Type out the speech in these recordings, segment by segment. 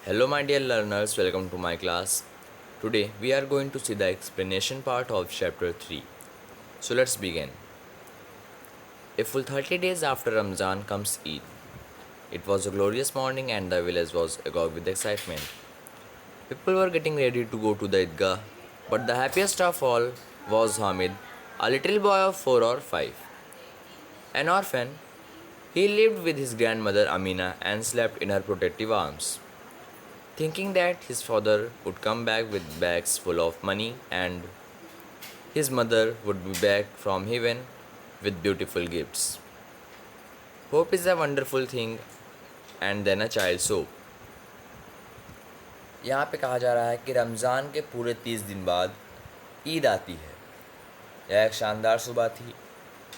Hello, my dear learners, welcome to my class. Today we are going to see the explanation part of chapter 3. So let's begin. A full 30 days after Ramzan comes Eid. It was a glorious morning and the village was agog with excitement. People were getting ready to go to the Idgah, but the happiest of all was Hamid, a little boy of 4 or 5. An orphan, he lived with his grandmother Amina and slept in her protective arms. Thinking that his father would come back with bags full of money and his mother would be back from heaven with beautiful gifts. Hope is a wonderful thing and then a child's hope. यहाँ पे कहा जा रहा है कि रमज़ान के पूरे 30 दिन बाद ईद आती है। यह एक शानदार सुबह थी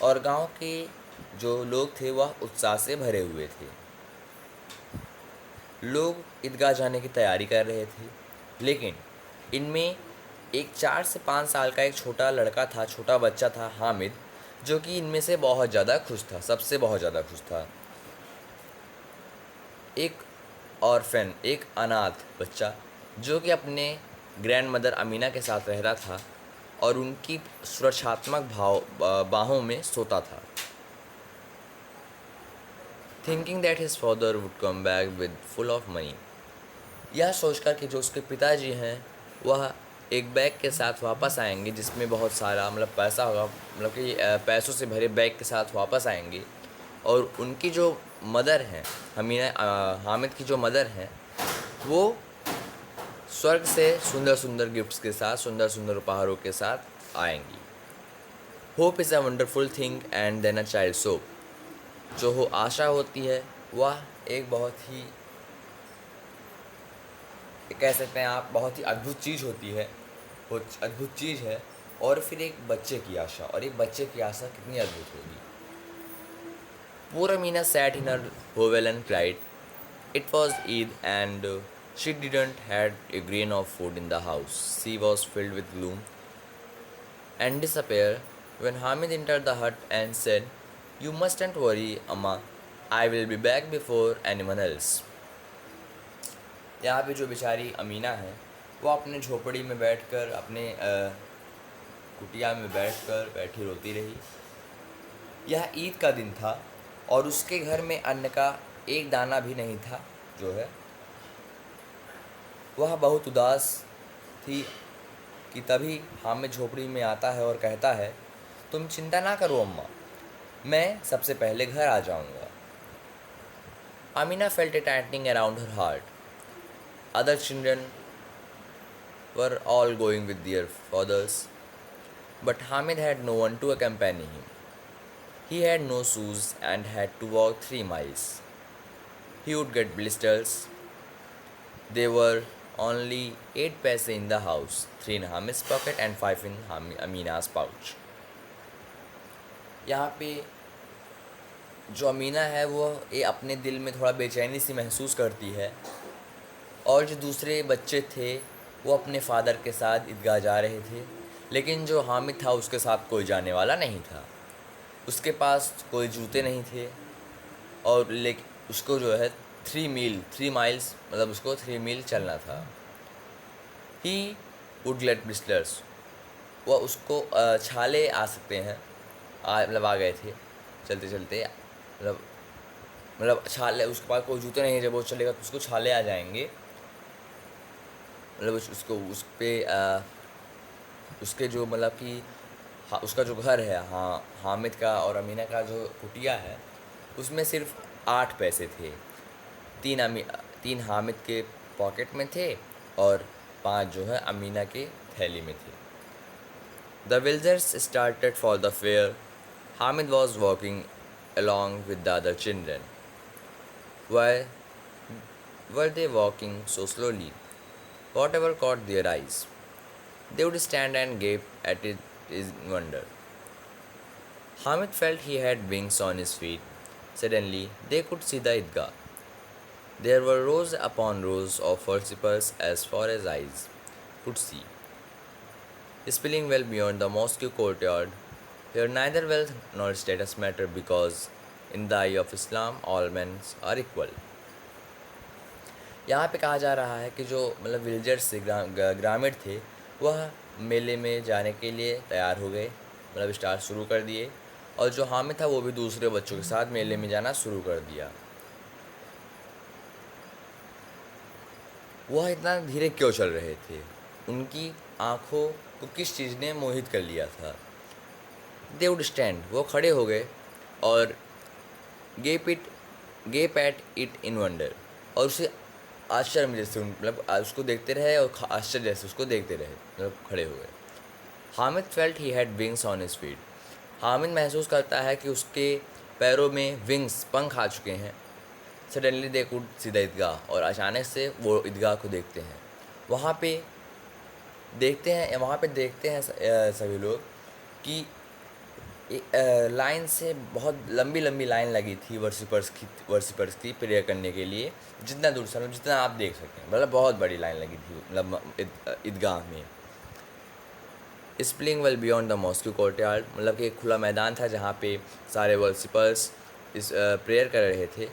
और गांव के जो लोग थे वह उत्साह से भरे हुए थे। लोग ईदगाह जाने की तैयारी कर रहे थे, लेकिन इनमें एक 4 से 5 साल का एक छोटा लड़का था, छोटा बच्चा था हामिद, जो कि इनमें से बहुत ज़्यादा खुश था, सबसे बहुत ज़्यादा खुश था। एक ऑर्फन, एक अनाथ बच्चा जो कि अपने ग्रैंड मदर अमीना के साथ रहता था और उनकी सुरक्षात्मक बाहों में सोता था। Thinking that his father would come back with full of money, यह सोचकर कि जो उसके पिताजी हैं वह एक बैग के साथ वापस आएंगे जिसमें बहुत सारा पैसा होगा, कि पैसों से भरे बैग के साथ वापस आएंगे। और उनकी जो मदर हैं हामिद की जो मदर हैं वो स्वर्ग से सुंदर सुंदर गिफ्ट्स के साथ, सुंदर सुंदर उपहारों के साथ आएंगी। Hope is a wonderful thing and then a child soap, जो हो आशा होती है वह एक बहुत ही, कह सकते हैं आप, बहुत ही अद्भुत चीज़ होती है, वो अद्भुत चीज़ है। और फिर एक बच्चे की आशा, और एक बच्चे की आशा कितनी अद्भुत होगी। Poor Amina sat in her hovel and cried. It was Eid and she didn't had a grain of food in the house. She was filled with gloom and despair when Hamid entered the hut and said, "You mustn't worry, Amma. I will be back before anyone else." यहाँ पे जो बेचारी अमीना है वो अपने झोपड़ी में बैठकर, अपने कुटिया में बैठकर बैठी रोती रही। यह ईद का दिन था और उसके घर में अन्न का एक दाना भी नहीं था। जो है वह बहुत उदास थी कि तभी हामिद झोपड़ी में आता है और कहता है, तुम चिंता ना करो अम्मा, मैं सबसे पहले घर आ जाऊंगा। Amina felt a tightening around her heart. Other children were all going with their fathers, but Hamid had no one to accompany him. He had no shoes and had to walk 3 miles. He would get blisters. There were only 8 paise in the house, 3 in Hamid's pocket and 5 in Amina's pouch. यहाँ पे जो अमीना है वो ये अपने दिल में थोड़ा बेचैनी सी महसूस करती है, और जो दूसरे बच्चे थे वो अपने फादर के साथ ईदगाह जा रहे थे, लेकिन जो हामिद था उसके साथ कोई जाने वाला नहीं था। उसके पास कोई जूते नहीं थे और लेकिन उसको जो है 3 माइल्स उसको 3 मील चलना था। ही वुड गेट ब्लिस्टर्स, वह उसको छाले आ सकते हैं, आ गए थे चलते चलते, छाले, उसके पास कोई जूते नहीं, जब वो चलेगा तो उसको छाले आ जाएंगे। उसको उस पर उसके जो कि उसका जो घर है, हाँ, हामिद का और अमीना का जो कुटिया है उसमें सिर्फ 8 पैसे थे। 3 हामिद के पॉकेट में थे और 5 जो है अमीना के थैली में थे। The villagers started for the fair. Hamid was walking along with the other children. Why were they walking so slowly? Whatever caught their eyes, they would stand and gape at it in wonder. Hamid felt he had wings on his feet. Suddenly, they could see the Idgah. There were rows upon rows of worshippers as far as eyes could see, spilling well beyond the mosque courtyard. Here, neither wealth nor status matter because, in the eye of Islam, all men are equal. यहाँ पे कहा जा रहा है कि जो मतलब villagers थे, ग्रामीण थे, वह मेले में जाने के लिए तैयार हो गए, मतलब स्टार्ट शुरू कर दिए। और जो हामिद था वो भी दूसरे बच्चों के साथ मेले में जाना शुरू कर दिया। वह इतना धीरे क्यों चल रहे थे? उनकी आंखों को किस चीज़ ने मोहित कर लिया था? दे वुड स्टैंड, वो खड़े हो गए और gap it gap at it in wonder, और उसे आश्चर्य में जैसे मतलब उसको देखते रहे और आश्चर्य जैसे उसको देखते रहे, मतलब खड़े हो गए। Hamid felt he had wings on his feet, Hamid महसूस करता है कि उसके पैरों में विंग्स, पंख आ चुके हैं। Suddenly they could see the Eidgah, और अचानक से वो ईदगाह को देखते हैं। वहाँ पे देखते हैं सभी लोग कि लाइन से बहुत लंबी लंबी लाइन लगी थी वर्शिपर्स की प्रेयर करने के लिए। जितना दूर से मतलब जितना आप देख सकते हैं, मतलब बहुत बड़ी लाइन लगी थी मतलब ईदगाह में। Spilling well beyond the mosque courtyard, मतलब कि एक खुला मैदान था जहाँ पे सारे वर्शिपर्स इस प्रेयर कर रहे थे।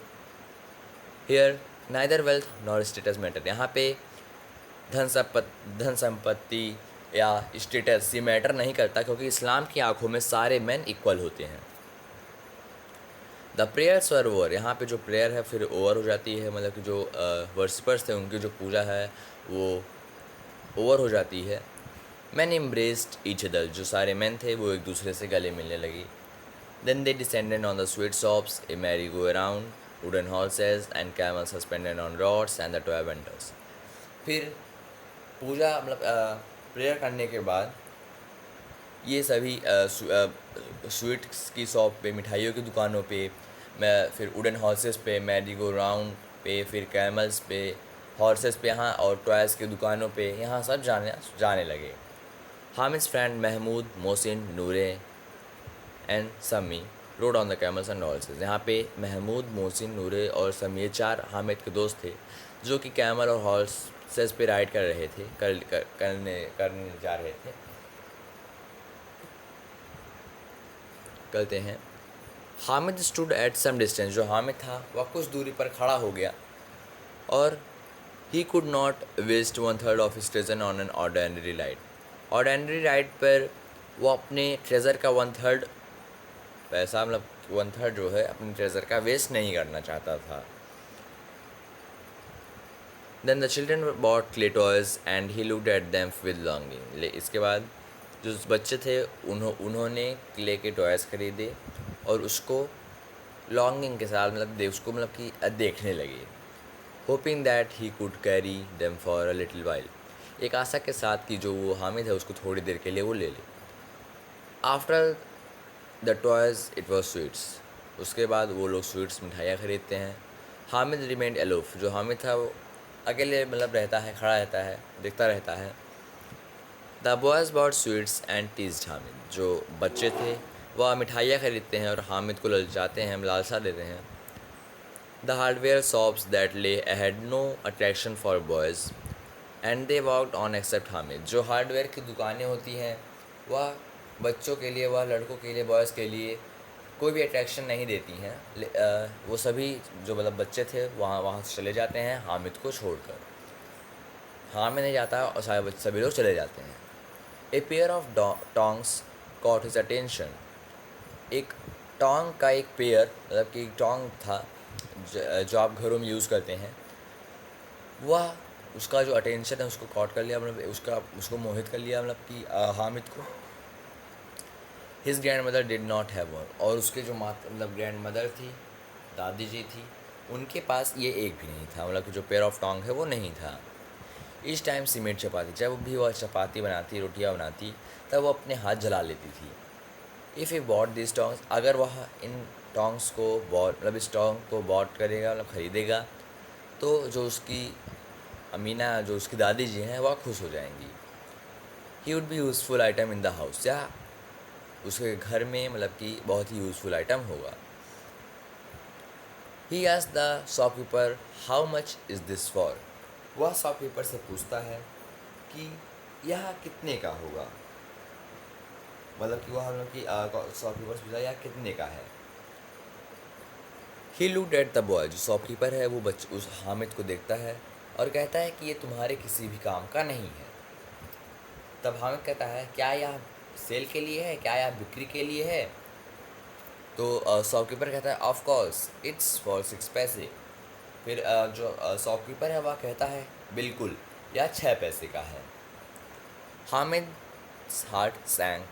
Here neither wealth nor status matter, यहाँ पे धन संपत्ति या स्टेटस ये मैटर नहीं करता, क्योंकि इस्लाम की आंखों में सारे मैन इक्वल होते हैं। द प्रेयर्स वर ओवर, यहाँ पे जो प्रेयर है फिर ओवर हो जाती है, मतलब कि जो वर्शिपर्स थे उनकी जो पूजा है वो ओवर हो जाती है। मैन एम्ब्रेस्ड ईच अदर, जो सारे मैन थे वो एक दूसरे से गले मिलने लगी। Then they descended on the sweet shops, a merry go around, wooden horses and camel suspended on rods and the toy vendors. फिर पूजा मतलब प्रेयर करने के बाद ये सभी स्वीट्स की शॉप पे, मिठाइयों की दुकानों पे, मैं फिर वुडन हॉर्सेस पे, मैरी गो राउंड पे, फिर कैमल्स पे, हॉर्सेस पे यहाँ, और टॉयज़ की दुकानों पे यहाँ सब जाने लगे। Hamid friend Mahmood, Mohsin, Noore and Sammi rode on the camels and horses, यहाँ पे महमूद, मोहसिन, नूरे और समी, ये चार हामिद के दोस्त थे जो कि कैमल और हॉर्सेस पे राइड कर रहे थे, करने जा रहे थे। करते हैं। Hamid stood at some distance, जो हामिद था वह कुछ दूरी पर खड़ा हो गया, और he could not waste 1/3 of his treasure on an ordinary ride, ordinary ride पर वो अपने ट्रेजर का 1/3 पैसा, मतलब 1/3 जो है अपने ट्रेजर का वेस्ट नहीं करना चाहता था। Then the children bought clay toys and he looked at them with longing, इसके बाद जो बच्चे थे उन्होंने क्ले के टॉयज़ खरीदे और उसको लॉन्गिंग के साथ उसको मतलब कि देखने लगे। Hoping that he could carry them for a little while, एक आशा के साथ कि जो वो हामिद है उसको थोड़ी देर के लिए वो ले ले। After the toys it was sweets, उसके बाद वो लोग स्वीट्स, मिठाइयाँ खरीदते हैं। हामिद रिमेंड एलोफ, जो हामिद था वो अकेले मतलब रहता है, खड़ा रहता है, देखता रहता है। The boys bought sweets and teased Hamid, जो बच्चे थे वह मिठाइयाँ खरीदते हैं और हामिद को ललचाते हैं, लालसा देते हैं। The hardware shops that lay had no attraction for boys and they walked on except Hamid, जो हार्डवेयर की दुकानें होती हैं वह बच्चों के लिए, वह लड़कों के लिए, बॉयज़ के लिए कोई भी अट्रैक्शन नहीं देती हैं। वो सभी जो मतलब बच्चे थे वहाँ से चले जाते हैं हामिद को छोड़कर। हामिद नहीं जाता और सारे सभी लोग चले जाते हैं। A pair of tongs caught his attention, एक टोंग का एक पेयर, मतलब कि एक टोंग था जो आप घरों में यूज़ करते हैं, वह उसका जो अटेंशन है उसको कॉट कर लिया, मतलब उसको मोहित कर लिया, मतलब कि हामिद को। His grand mother did not have one, और उसके जो मतलब ग्रैंड मदर थी, दादी जी थी, उनके पास ये एक भी नहीं था, मतलब कि जो पेयर ऑफ टोंग है वो नहीं था। इस टाइम सी मेड चपाती, जब भी वह चपाती बनाती, रोटियां बनाती, तब वो अपने हाथ जला लेती थी। If you bought this tongs, अगर वह इन टोंग्स को मतलब इस टोंग को बॉट करेगा, मतलब ख़रीदेगा, तो जो उसकी अमीना, जो उसकी दादी जी हैं, वह खुश हो जाएंगी। He would be useful item in the house, या उसके घर में मतलब कि बहुत ही यूज़फुल आइटम होगा। He asked the shopkeeper how much is this for, वह शॉपकीपर से पूछता है कि यह कितने का होगा, मतलब कि वह हम लोग की शॉपकीपर से पूछा यह कितने का है। ही लुक्ड एट द बॉय, जो शॉपकीपर है वो उस हामिद को देखता है और कहता है कि ये तुम्हारे किसी भी काम का नहीं है। तब हामिद कहता है, क्या यह सेल के लिए है, क्या यह बिक्री के लिए है? तो शॉपकीपर कहता है, ऑफ कोर्स इट्स फॉर 6 पैसे। फिर जो शॉपकीपर है वह कहता है, बिल्कुल यह 6 पैसे का है। Hamid's heart sank.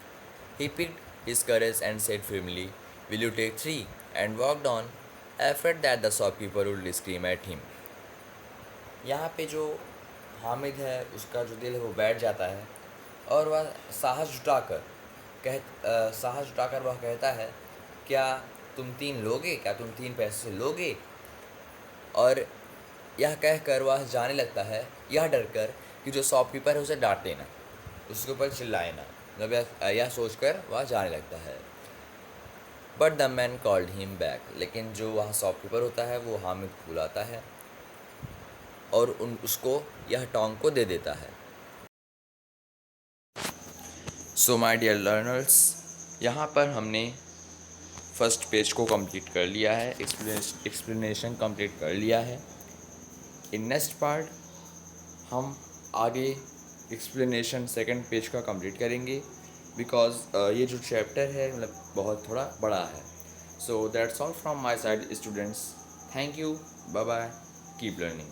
He picked his courage and said firmly, will you take 3? And walked on, afraid that the shopkeeper would scream at him. यहाँ पे जो हामिद है उसका जो दिल है वो बैठ जाता है और वह साहस जुटाकर वह कहता है, क्या तुम 3 लोगे, क्या तुम 3 पैसे लोगे? और यह कहकर वह जाने लगता है, यह डर कर कि जो शॉपकीपर है उसे डांटे ना, उसके ऊपर चिल्लाए ना। मतलब यह सोचकर वह जाने लगता है। But the man called him back, लेकिन जो वह शॉपकीपर होता है वो हामिद को बुलाता है और उसको यह टोंक को दे देता है। सो माय डियर लर्नर्स, यहाँ पर हमने फर्स्ट पेज को कंप्लीट कर लिया है, एक्सप्लेनेशन कंप्लीट कर लिया है। इन नेक्स्ट पार्ट हम आगे एक्सप्लेनेशन सेकंड पेज का कंप्लीट करेंगे, बिकॉज ये जो चैप्टर है मतलब बहुत थोड़ा बड़ा है। So that's all from my side students, thank you, bye bye, keep learning.